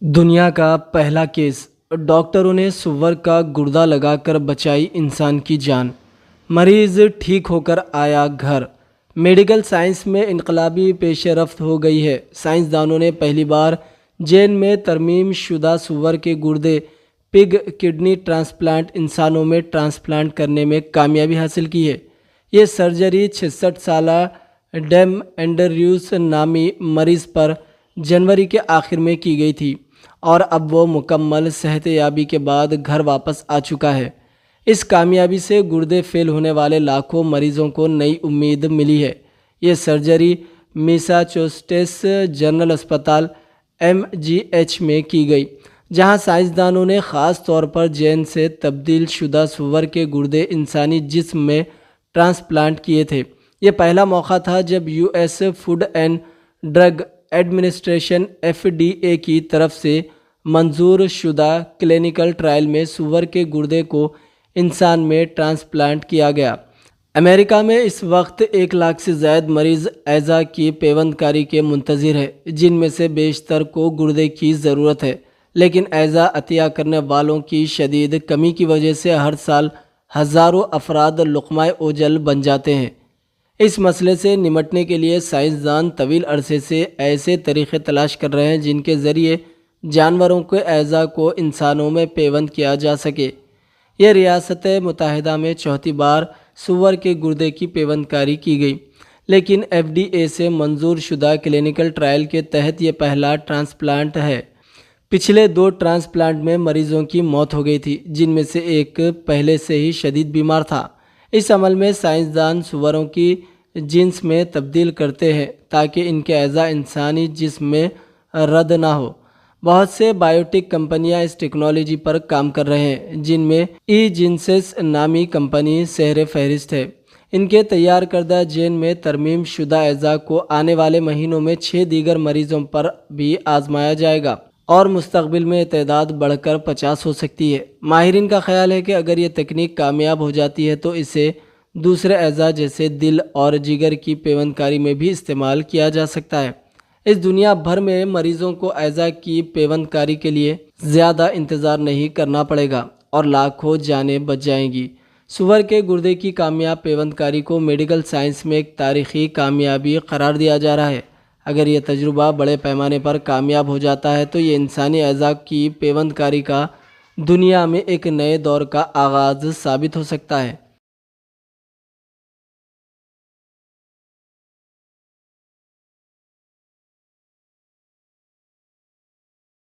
دنیا کا پہلا کیس، ڈاکٹروں نے سور کا گردہ لگا کر بچائی انسان کی جان، مریض ٹھیک ہو کر آیا گھر۔ میڈیکل سائنس میں انقلابی پیش رفت ہو گئی ہے۔ سائنسدانوں نے پہلی بار جین میں ترمیم شدہ سور کے گردے پگ کڈنی ٹرانسپلانٹ انسانوں میں ٹرانسپلانٹ کرنے میں کامیابی حاصل کی ہے۔ یہ سرجری 66 سالہ ڈیم اینڈریوس نامی مریض پر جنوری کے آخر میں کی گئی تھی اور اب وہ مکمل صحت یابی کے بعد گھر واپس آ چکا ہے۔ اس کامیابی سے گردے فیل ہونے والے لاکھوں مریضوں کو نئی امید ملی ہے۔ یہ سرجری میساچوسٹس جنرل اسپتال MGH میں کی گئی، جہاں سائنسدانوں نے خاص طور پر جین سے تبدیل شدہ سور کے گردے انسانی جسم میں ٹرانسپلانٹ کیے تھے۔ یہ پہلا موقع تھا جب US food and drug administration FDA کی طرف سے منظور شدہ کلینکل ٹرائل میں سور کے گردے کو انسان میں ٹرانسپلانٹ کیا گیا۔ امریکہ میں اس وقت 1 لاکھ سے زائد مریض اعضاء کی پیوند کاری کے منتظر ہیں، جن میں سے بیشتر کو گردے کی ضرورت ہے، لیکن اعضاء عطیہ کرنے والوں کی شدید کمی کی وجہ سے ہر سال ہزاروں افراد لقمہ اوجل بن جاتے ہیں۔ اس مسئلے سے نمٹنے کے لیے سائنسدان طویل عرصے سے ایسے طریقے تلاش کر رہے ہیں جن کے ذریعے جانوروں کے اعضاء کو انسانوں میں پیوند کیا جا سکے۔ یہ ریاست متحدہ میں چوتھی بار سور کے گردے کی پیوند کاری کی گئی، لیکن FDA سے منظور شدہ کلینکل ٹرائل کے تحت یہ پہلا ٹرانسپلانٹ ہے۔ پچھلے 2 ٹرانسپلانٹ میں مریضوں کی موت ہو گئی تھی، جن میں سے ایک پہلے سے ہی شدید بیمار تھا۔ اس عمل میں سائنسدان سوروں کی جنس میں تبدیل کرتے ہیں تاکہ ان کے اعضاء انسانی جسم میں رد نہ ہو۔ بہت سے بائیوٹیک کمپنیاں اس ٹیکنالوجی پر کام کر رہے ہیں، جن میں جینسس نامی کمپنی سہرِ فہرست ہے۔ ان کے تیار کردہ جین میں ترمیم شدہ اعضاء کو آنے والے مہینوں میں 6 دیگر مریضوں پر بھی آزمایا جائے گا اور مستقبل میں یہ تعداد بڑھ کر 50 ہو سکتی ہے۔ ماہرین کا خیال ہے کہ اگر یہ تکنیک کامیاب ہو جاتی ہے تو اسے دوسرے اعضاء جیسے دل اور جگر کی پیوند کاری میں بھی استعمال کیا جا سکتا ہے۔ اس دنیا بھر میں مریضوں کو اعضاء کی پیوند کاری کے لیے زیادہ انتظار نہیں کرنا پڑے گا اور لاکھوں جانیں بچ جائیں گی۔ سور کے گردے کی کامیاب پیوند کاری کو میڈیکل سائنس میں ایک تاریخی کامیابی قرار دیا جا رہا ہے۔ اگر یہ تجربہ بڑے پیمانے پر کامیاب ہو جاتا ہے تو یہ انسانی اعضاء کی پیوند کاری کا دنیا میں ایک نئے دور کا آغاز ثابت ہو سکتا ہے۔